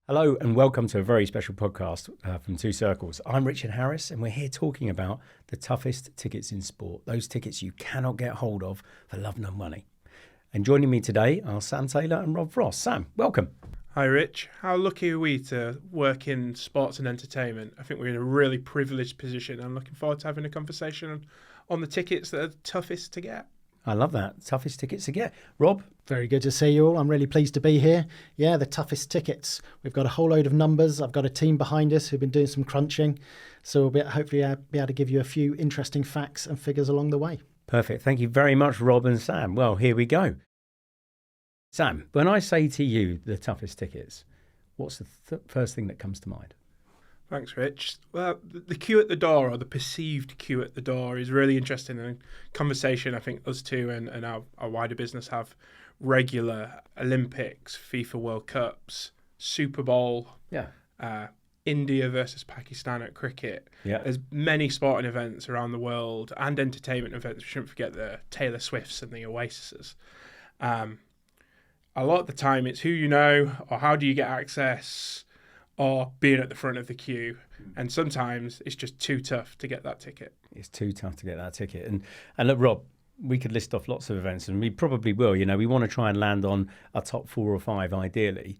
Hello and welcome to a very special podcast from Two Circles. I'm Richard Harris and we're here talking about the toughest tickets in sport, those tickets you cannot get hold of for love nor money. And joining me today are Sam Taylor and Rob Frost. Sam, welcome. Hi Rich, how lucky are we to work in sports and entertainment? I think we're in a really privileged position. I'm looking forward to having a conversation on the tickets that are toughest to get. I love that. Toughest tickets to get. Rob? Very good to see you all. I'm really pleased to be here. Yeah, the toughest tickets. We've got a whole load of numbers. I've got a team behind us who've been doing some crunching. So we'll hopefully be able to give you a few interesting facts and figures along the way. Perfect. Thank you very much, Rob and Sam. Well, here we go. Sam, when I say to you the toughest tickets, what's the first thing that comes to mind? Thanks, Rich. Well, the queue at the door, or the perceived queue at the door, is really interesting, and a conversation I think us two and our wider business have regular. Olympics, FIFA World Cups, Super Bowl, India versus Pakistan at cricket. Yeah. There's many sporting events around the world and entertainment events. We shouldn't forget the Taylor Swifts and the Oasises. A lot of the time it's who you know or how do you get access or being at the front of the queue. And sometimes it's just too tough to get that ticket. It's too tough to get that ticket. And look, Rob, we could list off lots of events and we probably will. You know, we want to try and land on a top 4 or 5 ideally,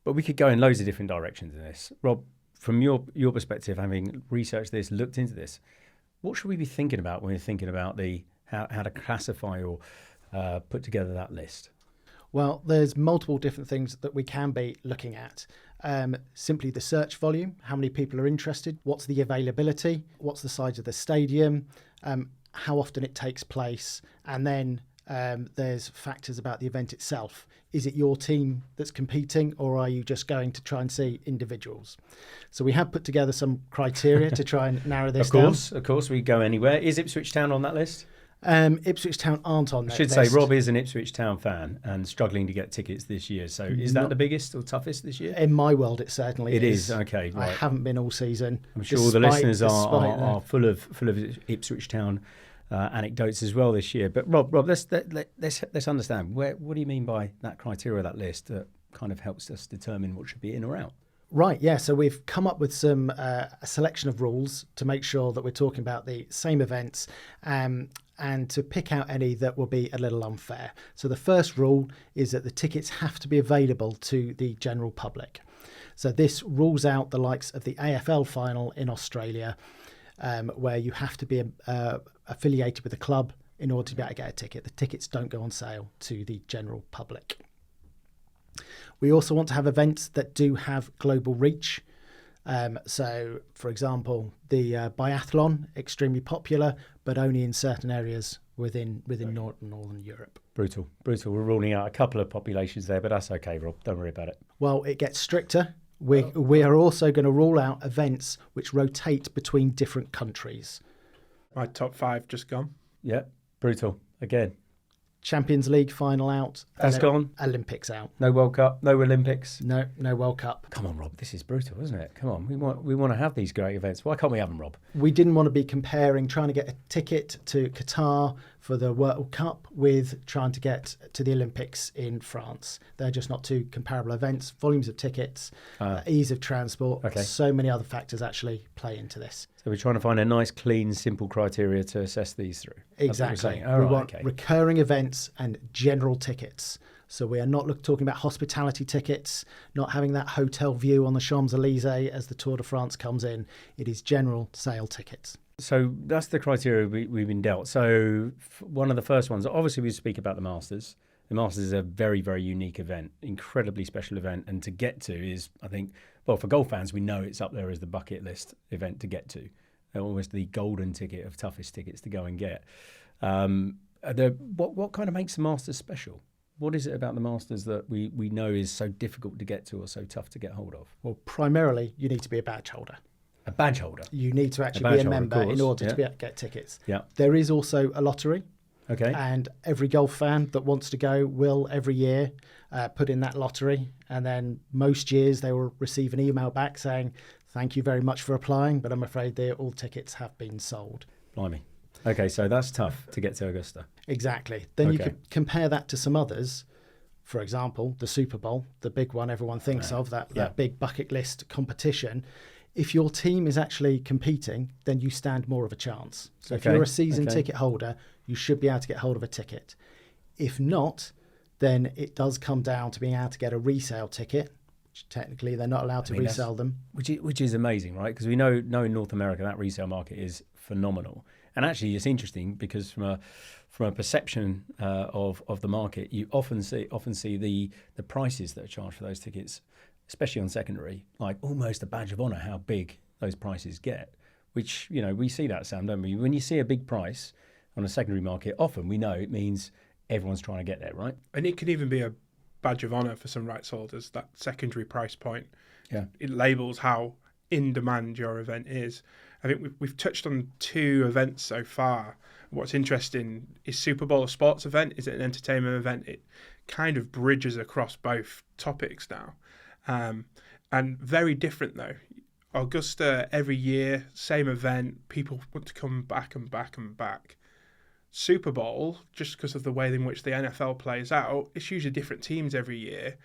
but we could go in loads of different directions in this. Rob, from your perspective, having researched this, looked into this, what should we be thinking about when we're thinking about how to classify or put together that list? Well, there's multiple different things that we can be looking at. Simply the search volume, how many people are interested, what's the availability, what's the size of the stadium, how often it takes place, and then there's factors about the event itself. Is it your team that's competing, or are you just going to try and see individuals? So we have put together some criteria to try and narrow this down. Of course, we go anywhere. Is Ipswich Town on that list? Ipswich Town aren't on that I should list. say Rob is an Ipswich Town fan and struggling to get tickets this year. So is that the biggest or toughest this year? In my world, it certainly is. It is, okay. Right. I haven't been all season. I'm sure all the listeners are full of Ipswich Town anecdotes as well this year. But Rob, let's understand. What do you mean by that criteria, that list that kind of helps us determine what should be in or out? Right, yeah. So we've come up with a selection of rules to make sure that we're talking about the same events and to pick out any that will be a little unfair. So the first rule is that the tickets have to be available to the general public. So this rules out the likes of the AFL final in Australia, where you have to be affiliated with a club in order to be able to get a ticket. The tickets don't go on sale to the general public. We also want to have events that do have global reach. So, for example, the biathlon, extremely popular, but only in certain areas within Northern Europe. Brutal. We're ruling out a couple of populations there, but that's okay, Rob. Don't worry about it. Well, it gets stricter. We are also going to rule out events which rotate between different countries. My top 5 just gone. Yeah, brutal. Again. Champions League final out. That's gone. Olympics out. No World Cup, no Olympics. No World Cup. Come on, Rob. This is brutal, isn't it? Come on. We want to have these great events. Why can't we have them, Rob? We didn't want to be trying to get a ticket to Qatar for the World Cup with trying to get to the Olympics in France. They're just not two comparable events. Volumes of tickets, ease of transport. Okay. So many other factors actually play into this. So we're trying to find a nice, clean, simple criteria to assess these through. Exactly. We want recurring events and general tickets. So we are not talking about hospitality tickets, not having that hotel view on the Champs-Elysees as the Tour de France comes in. It is general sale tickets. So that's the criteria we've been dealt. So one of the first ones, obviously we speak about the Masters. The Masters is a very, very unique event, incredibly special event. And to get to is, I think, well, for golf fans, we know it's up there as the bucket list event to get to. Almost the golden ticket of toughest tickets to go and get. What kind of makes the Masters special? What is it about the Masters that we know is so difficult to get to or so tough to get hold of? Well, primarily, you need to be a badge holder. A badge holder? You need to actually be a member in order to be able to get tickets. Yeah. There is also a lottery. Okay. And every golf fan that wants to go will every year put in that lottery. And then most years they will receive an email back saying, thank you very much for applying, but I'm afraid all tickets have been sold. Blimey. Okay, so that's tough to get to Augusta. Exactly. Then you could compare that to some others. for example, the Super Bowl, the big one everyone thinks of, that big bucket list competition, if your team is actually competing, then you stand more of a chance. So if you're a season ticket holder, you should be able to get hold of a ticket. If not, then it does come down to being able to get a resale ticket, which technically they're not allowed to resell them. Which is amazing, right? Because we know in North America that resale market is phenomenal. And actually it's interesting because from a perception of the market, you often see the prices that are charged for those tickets, especially on secondary, like almost a badge of honour how big those prices get, which, we see that, Sam, don't we? When you see a big price on a secondary market, often we know it means everyone's trying to get there, right? And it can even be a badge of honour for some rights holders, that secondary price point. Yeah. It labels how in demand your event is. I think we've touched on 2 events so far. What's interesting is Super Bowl a sports event? Is it an entertainment event? It kind of bridges across both topics now. And very different though. Augusta, every year, same event, people want to come back and back and back. Super Bowl, just because of the way in which the NFL plays out, it's usually different teams every year.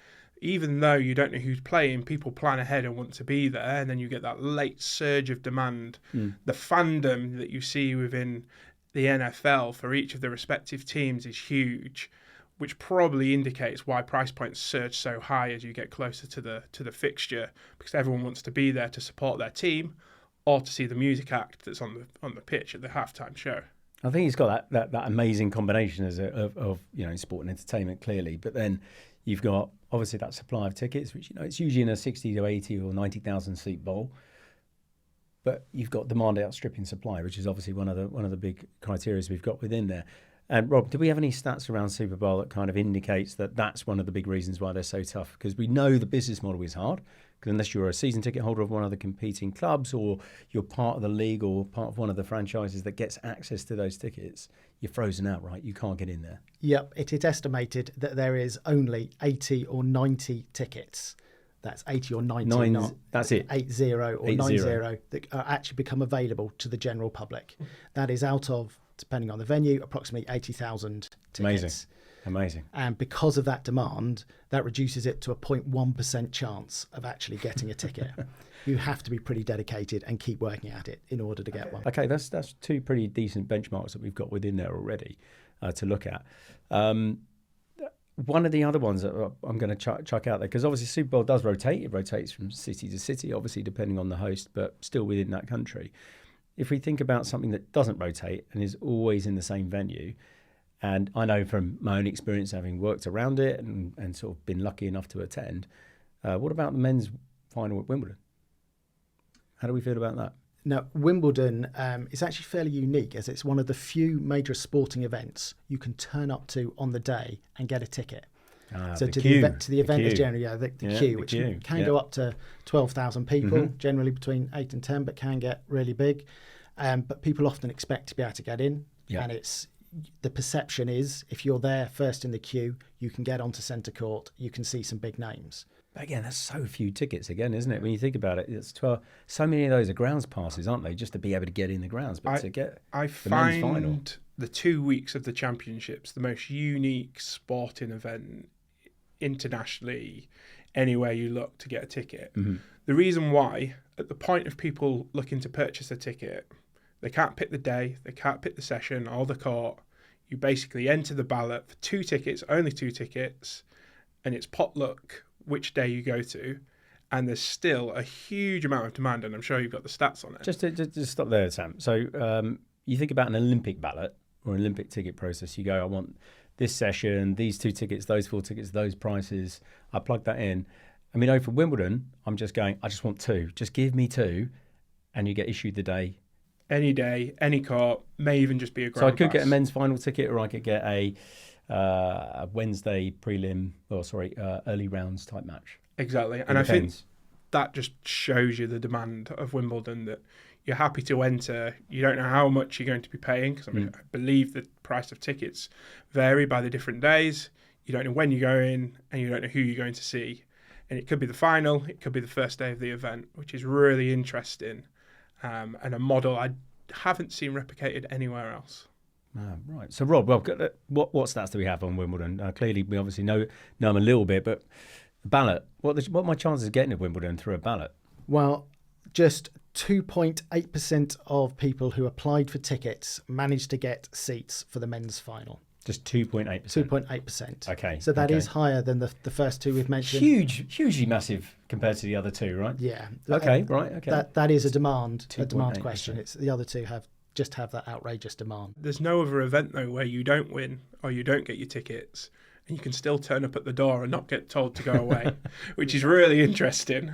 Even though you don't know who's playing, people plan ahead and want to be there, and then you get that late surge of demand. The fandom that you see within the NFL for each of the respective teams is huge, which probably indicates why price points surge so high as you get closer to the fixture, because everyone wants to be there to support their team or to see the music act that's on the pitch at the halftime show. I think it's got that amazing combination of sport and entertainment, clearly, but then you've got obviously that supply of tickets, which it's usually in a 60 to 80 or 90,000 seat bowl, but you've got demand outstripping supply, which is obviously one of the big criteria we've got within there. And Rob, do we have any stats around Super Bowl that kind of indicates that that's one of the big reasons why they're so tough? Because we know the business model is hard, because unless you're a season ticket holder of one of the competing clubs or you're part of the league or part of one of the franchises that gets access to those tickets, you're frozen out, right? You can't get in there. Yep, it is estimated that there is only 80 or 90 tickets. That's 80 or 90, that's it. 80 or 90 that are actually become available to the general public. That is out of, depending on the venue, approximately 80,000 tickets. Amazing. And because of that demand, that reduces it to a 0.1% chance of actually getting a ticket. You have to be pretty dedicated and keep working at it in order to get one. Okay, that's 2 pretty decent benchmarks that we've got within there already to look at. One of the other ones that I'm going to chuck out there, because obviously Super Bowl does rotate. It rotates from city to city, obviously depending on the host, but still within that country. If we think about something that doesn't rotate and is always in the same venue, and I know from my own experience having worked around it and sort of been lucky enough to attend, what about the men's final at Wimbledon? How do we feel about that? Now, Wimbledon is actually fairly unique, as it's one of the few major sporting events you can turn up to on the day and get a ticket. So the event is generally the queue, which can go up to 12,000 people, generally between 8 and 10, but can get really big. But people often expect to be able to get in, and the perception is if you're there first in the queue, you can get onto centre court, you can see some big names. But again, that's so few tickets again, isn't it? When you think about it, it's 12. So many of those are grounds passes, aren't they? Just to be able to get in the grounds, but to get I the men's final. find the 2 weeks of the championships the most unique sporting event internationally, anywhere you look to get a ticket. The reason why, at the point of people looking to purchase a ticket, they can't pick the day, they can't pick the session or the court. You basically enter the ballot for 2 tickets, only 2 tickets, and it's potluck which day you go to, and there's still a huge amount of demand, and I'm sure you've got the stats on it. Just to stop there, Sam. So you think about an Olympic ballot or an Olympic ticket process, you go, I want this session, these 2 tickets, those 4 tickets, those prices. I plug that in. I mean, over Wimbledon, I'm just going, I just want 2. Just give me 2, and you get issued the day. Any day, any court, may even just be a ground So I could pass. get a men's final ticket, or I could get a Wednesday prelim, early rounds type match. Exactly. And I think that just shows you the demand of Wimbledon, that you're happy to enter. You don't know how much you're going to be paying, because I believe the price of tickets vary by the different days. You don't know when you're going, and you don't know who you're going to see. And it could be the final, it could be the first day of the event, which is really interesting, and a model I haven't seen replicated anywhere else. Right. So, Rob, what stats do we have on Wimbledon? Clearly, we obviously know them a little bit, but ballot. What are my chances of getting to Wimbledon through a ballot? Well, just 2.8% of people who applied for tickets managed to get seats for the men's final. Just 2.8%. 2.8%. Okay. So that is higher than the first two we've mentioned. Hugely massive compared to the other two, right? Yeah. Okay. Right. Okay. That is a demand 2.8%. question. It's the other two have that outrageous demand. There's no other event though where you don't win or you don't get your tickets and you can still turn up at the door and not get told to go away, which is really interesting.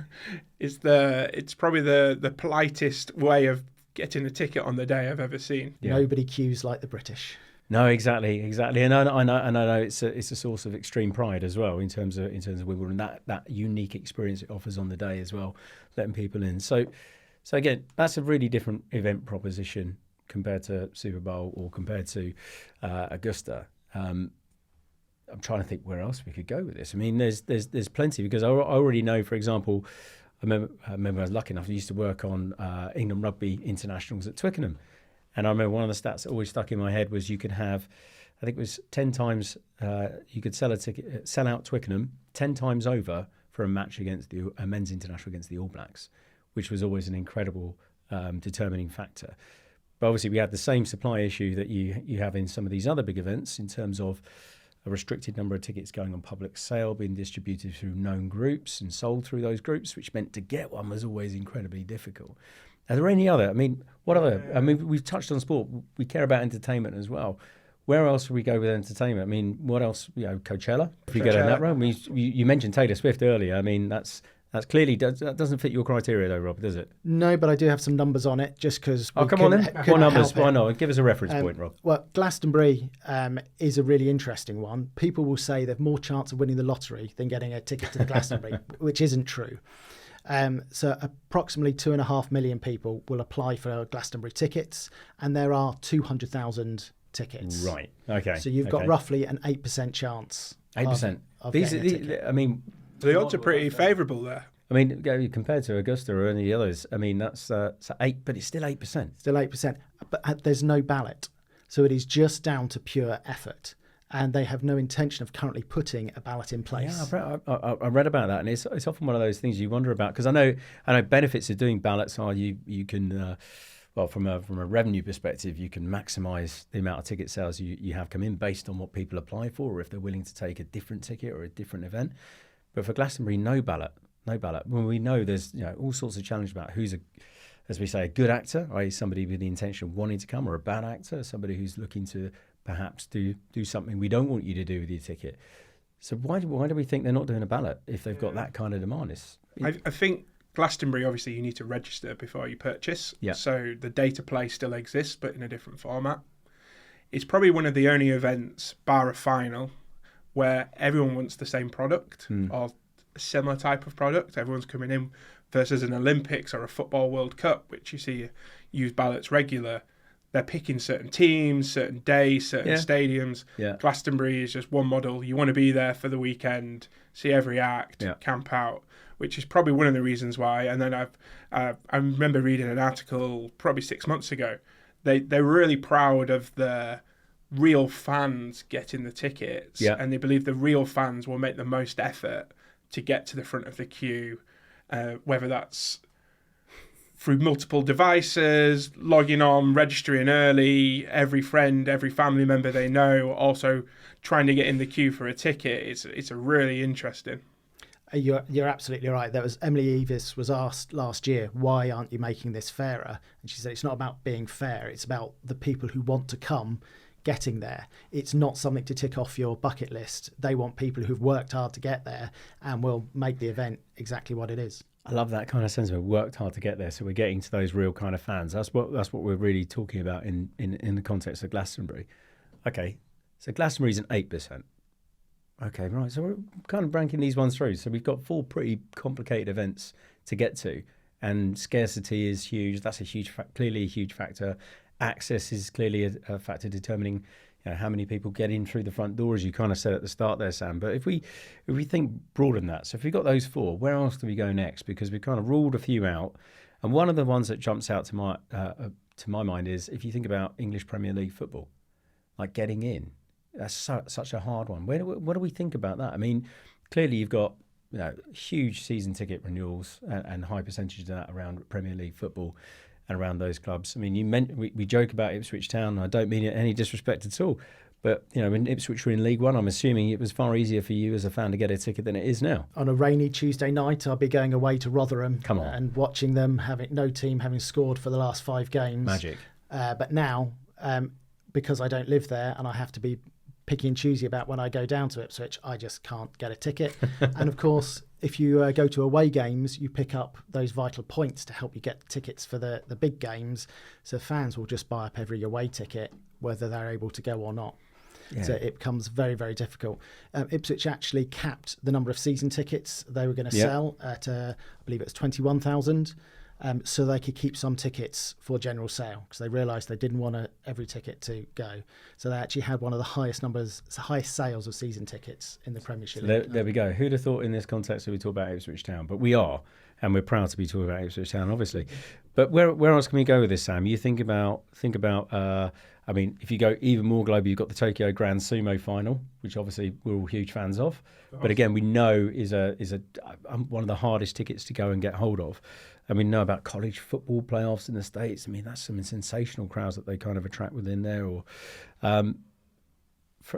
It's probably the politest way of getting a ticket on the day I've ever seen. Yeah. Nobody queues like the British. No, exactly, and I know it's a source of extreme pride as well in terms of Wimbledon, that unique experience it offers on the day as well, letting people in. So again, that's a really different event proposition compared to Super Bowl or compared to Augusta. I'm trying to think where else we could go with this. I mean, there's plenty, because I already know, for example, I remember I was lucky enough, I used to work on England Rugby Internationals at Twickenham. And I remember one of the stats that always stuck in my head was you could have, I think it was 10 times, you could sell out Twickenham 10 times over for a match against a men's international against the All Blacks, which was always an incredible determining factor. But obviously we had the same supply issue that you have in some of these other big events in terms of a restricted number of tickets going on public sale, being distributed through known groups and sold through those groups, which meant to get one was always incredibly difficult. Are there any other? I mean, what other? I mean, we've touched on sport. We care about entertainment as well. Where else would we go with entertainment? I mean, what else? Coachella. If you go down that road, I mean, you mentioned Taylor Swift earlier. I mean, that clearly that doesn't fit your criteria, though, Rob, does it? No, but I do have some numbers on it, just because. Oh, come on then. What numbers? Why not? Give us a reference point, Rob. Well, Glastonbury is a really interesting one. People will say they've more chance of winning the lottery than getting a ticket to the Glastonbury, which isn't true. So approximately 2.5 million people will apply for Glastonbury tickets, and there are 200,000 tickets. Right. Okay. So you've got roughly an 8% chance. 8%. I mean, the odds are pretty favourable there. I mean, compared to Augusta or any of the others, I mean, that's 8, but it's still 8%. Still 8%. But there's no ballot. So it is just down to pure effort. And they have no intention of currently putting a ballot in place. Yeah, I read about that, and it's often one of those things you wonder about, because I know benefits of doing ballots are you can, from a revenue perspective, you can maximise the amount of ticket sales you have come in based on what people apply for, or if they're willing to take a different ticket or a different event. But for Glastonbury, no ballot. When we know there's all sorts of challenge about who's as we say, a good actor, i.e. somebody with the intention of wanting to come, or a bad actor, somebody who's looking to perhaps do something we don't want you to do with your ticket. So why do we think they're not doing a ballot if they've got that kind of demand? I think Glastonbury, obviously, you need to register before you purchase. Yeah. So the data play still exists, but in a different format. It's probably one of the only events, bar a final, where everyone wants the same product or a similar type of product. Everyone's coming in, versus an Olympics or a Football World Cup, which you see use ballots regular. They're picking certain teams, certain days, certain stadiums. Yeah. Glastonbury is just one model. You want to be there for the weekend, see every act, camp out, which is probably one of the reasons why. And then I remember reading an article probably 6 months ago. They're really proud of the real fans getting the tickets, and they believe the real fans will make the most effort to get to the front of the queue, whether that's through multiple devices, logging on, registering early, every friend, every family member they know, also trying to get in the queue for a ticket. It's a really interesting. You're absolutely right. There was Emily Evis was asked last year, why aren't you making this fairer? And she said it's not about being fair. It's about the people who want to come getting there. It's not something to tick off your bucket list. They want people who've worked hard to get there and will make the event exactly what it is. I love that kind of sense of it. Worked hard to get there, so we're getting to those real kind of fans. That's what we're really talking about in the context of Glastonbury. Okay, so Glastonbury's an 8%. Okay, right. So we're kind of ranking these ones through. So we've got 4 pretty complicated events to get to, and scarcity is huge. That's clearly a huge factor. Access is clearly a factor determining how many people get in through the front door, as you kind of said at the start there, Sam. But if we think broader than that, so if we've got those 4, where else do we go next? Because we've kind of ruled a few out. And one of the ones that jumps out to my mind is if you think about English Premier League football. like getting in. That's such a hard one. What do we think about that? I mean, clearly you've got huge season ticket renewals and high percentages of that around Premier League football and around those clubs. I mean, we joke about Ipswich Town. And I don't mean it any disrespect at all. But, when Ipswich were in League One, I'm assuming it was far easier for you as a fan to get a ticket than it is now. On a rainy Tuesday night, I'll be going away to Rotherham and watching them, no team having scored for the last 5 games. Magic. But now, because I don't live there and I have to be picky and choosy about when I go down to Ipswich, I just can't get a ticket. And of course, if you go to away games, you pick up those vital points to help you get tickets for the big games. So fans will just buy up every away ticket, whether they're able to go or not. Yeah. So it becomes very, very difficult. Ipswich actually capped the number of season tickets they were going to sell at, I believe it was 21,000, so they could keep some tickets for general sale, because they realised they didn't want every ticket to go. So they actually had one of the highest sales of season tickets in the Premiership. So there we go. Who'd have thought in this context that we talk about Ipswich Town? But we are, and we're proud to be talking about Ipswich Town, obviously. But where else can we go with this, Sam? You think about. I mean, if you go even more global, you've got the Tokyo Grand Sumo final, which obviously we're all huge fans of. But again, we know is one of the hardest tickets to go and get hold of. And we know about college football playoffs in the States. I mean, that's some sensational crowds that they kind of attract within there. Or,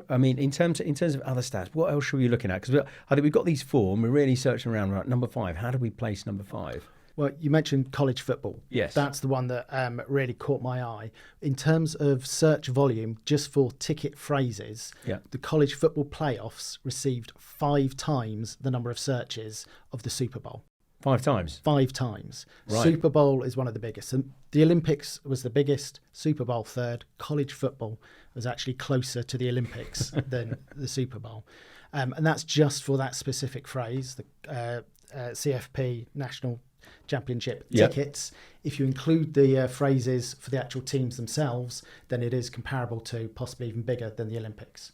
in terms of other stats, what else should we be looking at? Because I think we've got these 4, and we're really searching around. Right, number 5. How do we place number 5? Well, you mentioned college football. Yes. That's the one that really caught my eye. In terms of search volume, just for ticket phrases, the college football playoffs received 5 times the number of searches of the Super Bowl. 5 times? 5 times. Right. Super Bowl is one of the biggest. And the Olympics was the biggest, Super Bowl 3rd. College football was actually closer to the Olympics than the Super Bowl. And that's just for that specific phrase, the CFP National Championship tickets. If you include the phrases for the actual teams themselves, then it is comparable to, possibly even bigger than the Olympics.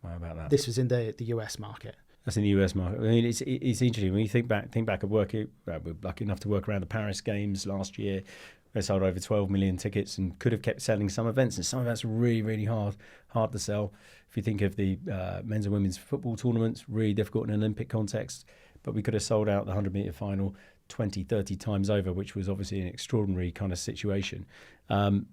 How about that? This was in the US market. That's in the US market. I mean, it's interesting when you think back of working. We're lucky enough to work around the Paris Games last year. They sold over 12 million tickets and could have kept selling some events. And some events were really, really hard to sell. If you think of the men's and women's football tournaments, really difficult in an Olympic context. But we could have sold out the 100-metre final 20, 30 times over, which was obviously an extraordinary kind of situation. And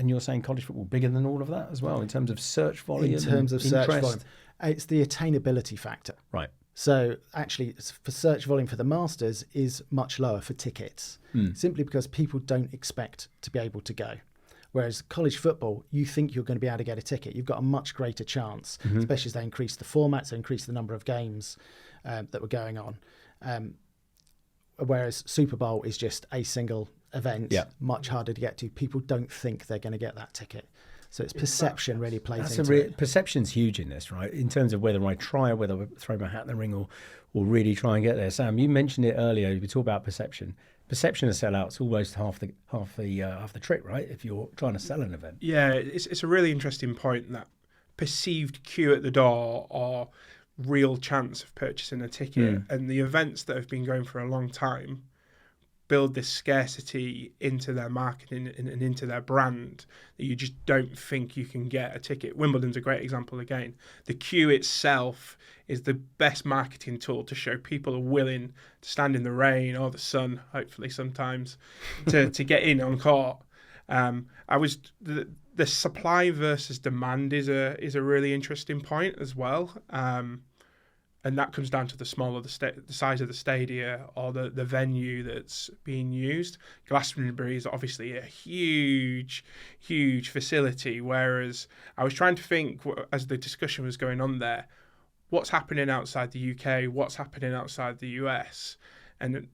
you're saying college football bigger than all of that as well in terms of search volume? In terms of search volume, it's the attainability factor. Right. So actually, for search volume for the Masters is much lower for tickets, simply because people don't expect to be able to go. Whereas college football, you think you're going to be able to get a ticket. You've got a much greater chance, especially as they increase the formats, they increase the number of games that were going on. Whereas Super Bowl is just a single event, much harder to get to. People don't think they're going to get that ticket. So it's perception really plays into it. Perception's huge in this, right? In terms of whether I try, whether I throw my hat in the ring or really try and get there. Sam, you mentioned it earlier. We talk about perception. Perception of sellout's almost half the trick, right? If you're trying to sell an event. Yeah, it's a really interesting point, that perceived queue at the door or real chance of purchasing a ticket, and the events that have been going for a long time build this scarcity into their marketing and into their brand that you just don't think you can get a ticket. Wimbledon's a great example again. The queue itself is the best marketing tool to show people are willing to stand in the rain or the sun, hopefully sometimes, to get in on court. The supply versus demand is a really interesting point as well. And that comes down to the smaller the size of the stadia or the venue that's being used. Glastonbury is obviously a huge facility, whereas I was trying to think, as the discussion was going on there, what's happening outside the UK, what's happening outside the US. And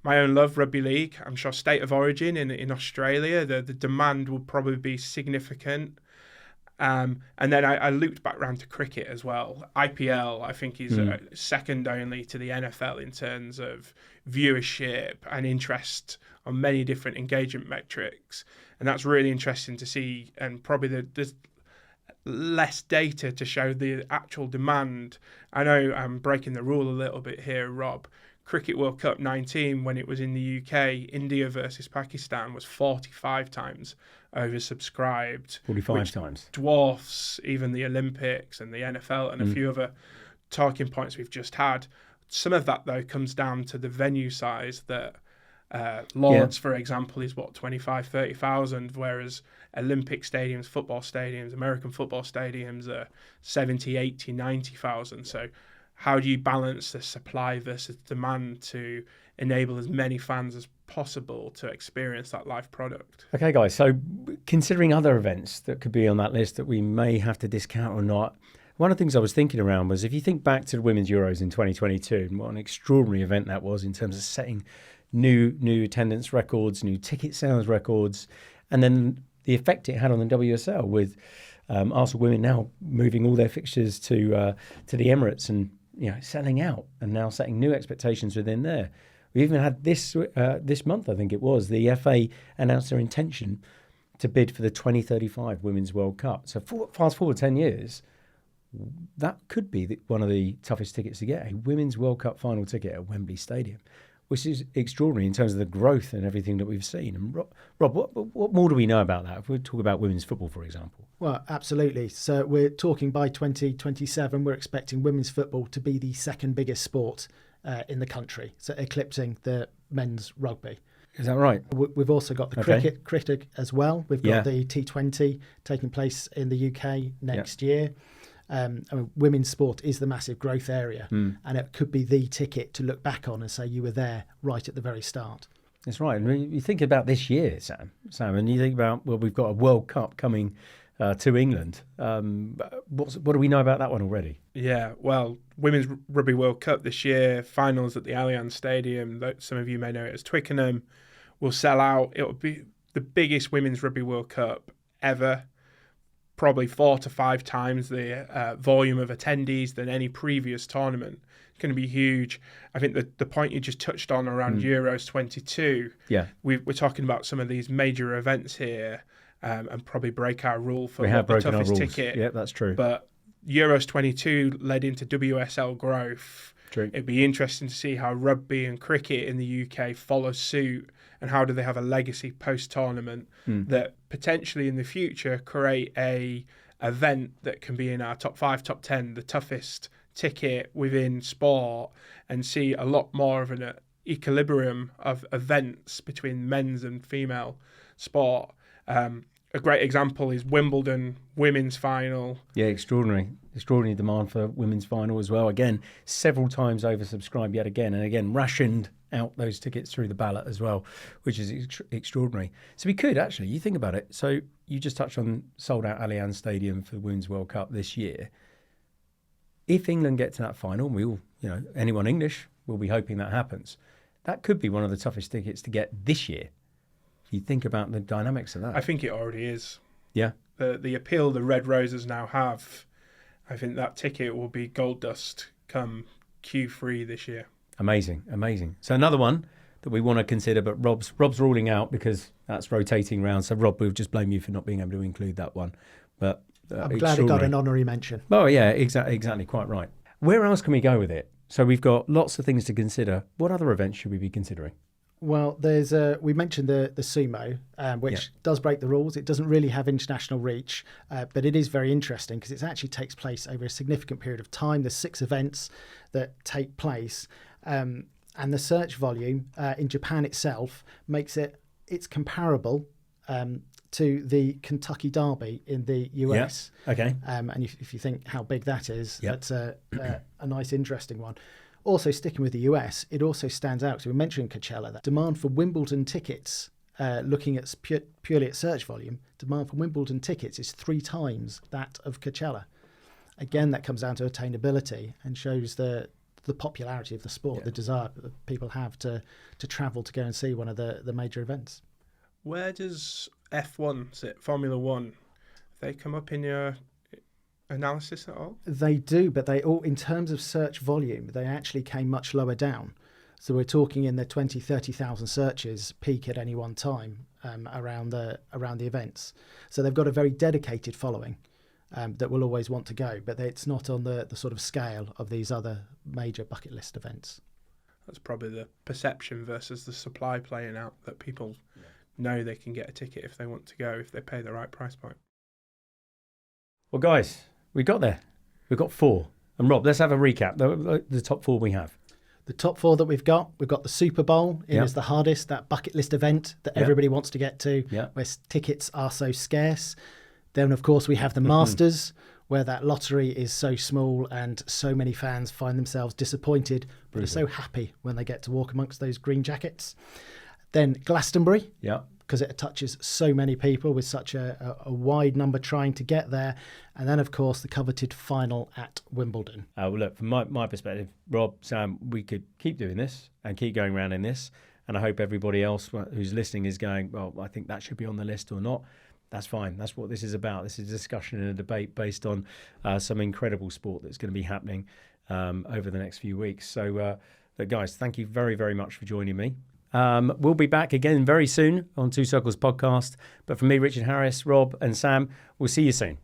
my own love, rugby league, I'm sure State of Origin in Australia, the demand will probably be significant. And then I looped back round to cricket as well. IPL, I think, is second only to the NFL in terms of viewership and interest on many different engagement metrics. And that's really interesting to see. And probably there's less data to show the actual demand. I know I'm breaking the rule a little bit here, Rob. Cricket World Cup 19, when it was in the UK, India versus Pakistan was 45 times oversubscribed. 45 times. Dwarfs even the Olympics and the NFL and a few other talking points we've just had. Some of that, though, comes down to the venue size that Lords, for example, is 25, 30,000, whereas Olympic stadiums, football stadiums, American football stadiums are 70, 80, 90,000. So how do you balance the supply versus demand to enable as many fans as possible to experience that live product? Okay, guys, so considering other events that could be on that list that we may have to discount or not, one of the things I was thinking around was if you think back to the Women's Euros in 2022 and what an extraordinary event that was in terms of setting new attendance records, new ticket sales records, and then the effect it had on the WSL with Arsenal women now moving all their fixtures to the Emirates and selling out and now setting new expectations within there. We even had this month, I think it was, the FA announced their intention to bid for the 2035 Women's World Cup. So fast forward 10 years, that could be one of the toughest tickets to get, a Women's World Cup final ticket at Wembley Stadium, which is extraordinary in terms of the growth and everything that we've seen. And Rob, what more do we know about that? If we talk about women's football, for example. Well, absolutely. So we're talking by 2027, we're expecting women's football to be the second biggest sport in the country, so eclipsing the men's rugby. Is that right? We've also got the cricket as well. We've got the T20 taking place in the UK next year. Women's sport is the massive growth area, and it could be the ticket to look back on and say you were there right at the very start. That's right. And you think about this year, Sam, and you think about, well, we've got a World Cup coming to England. What do we know about that one already? Yeah, well, Women's Rugby World Cup this year, finals at the Allianz Stadium, some of you may know it as Twickenham, will sell out. It will be the biggest Women's Rugby World Cup ever. Probably 4 to 5 times the volume of attendees than any previous tournament. It's going to be huge. I think the point you just touched on around Euros 22, we're talking about some of these major events here and probably break our rule for the toughest ticket. Yeah, that's true. But Euros 22 led into WSL growth. True. It'd be interesting to see how rugby and cricket in the UK follow suit, and how do they have a legacy post-tournament that potentially in the future create a event that can be in our top 5, top 10, the toughest ticket within sport, and see a lot more of an equilibrium of events between men's and female sport. A great example is Wimbledon women's final. Yeah, extraordinary demand for women's final as well. Again, several times oversubscribed yet again, and again rationed out those tickets through the ballot as well, which is extraordinary. So we could actually, you think about it. So you just touched on sold out Allianz Stadium for the Women's World Cup this year. If England get to that final, we all, anyone English will be hoping that happens. That could be one of the toughest tickets to get this year. You think about the dynamics of that. I think it already is. Yeah. The appeal the Red Roses now have, I think that ticket will be gold dust come Q3 this year. Amazing. So another one that we want to consider, but Rob's ruling out because that's rotating round. So Rob, we'll just blame you for not being able to include that one. But I'm glad it got an honorary mention. Oh yeah, exactly, quite right. Where else can we go with it? So we've got lots of things to consider. What other events should we be considering? Well, we mentioned the sumo, which does break the rules. It doesn't really have international reach, but it is very interesting because it actually takes place over a significant period of time. There's 6 events that take place, and the search volume in Japan itself makes it's comparable to the Kentucky Derby in the US. Yeah. Okay. And if you think how big that is, that's a nice, interesting one. Also, sticking with the US, it also stands out. So we mentioned Coachella. That demand for Wimbledon tickets, looking at purely at search volume, demand for Wimbledon tickets is 3 times that of Coachella. Again, that comes down to attainability and shows the popularity of the sport, the desire that people have to travel to go and see one of the major events. Where does F1 sit, Formula One? Have they come up in your analysis at all? They do, but they all, in terms of search volume, they actually came much lower down. So we're talking in the 30,000 searches peak at any one time around the events. So they've got a very dedicated following that will always want to go, but it's not on the sort of scale of these other major bucket list events. That's probably the perception versus the supply playing out, that people know they can get a ticket if they want to go, if they pay the right price point. Well, guys, we got there. We've got 4. And Rob, let's have a recap. The top 4 we have. The top 4 that we've got the Super Bowl. It is the hardest, that bucket list event that everybody wants to get to, where tickets are so scarce. Then, of course, we have the Masters, where that lottery is so small and so many fans find themselves disappointed, but are so happy when they get to walk amongst those green jackets. Then Glastonbury, because it touches so many people with such a wide number trying to get there. And then, of course, the coveted final at Wimbledon. Well, look, from my perspective, Rob, Sam, we could keep doing this and keep going around in this. And I hope everybody else who's listening is going, well, I think that should be on the list or not. That's fine. That's what this is about. This is a discussion and a debate based on some incredible sport that's going to be happening over the next few weeks. So, guys, thank you very, very much for joining me. We'll be back again very soon on Two Circles Podcast. But for me, Richard Harris, Rob and Sam, we'll see you soon.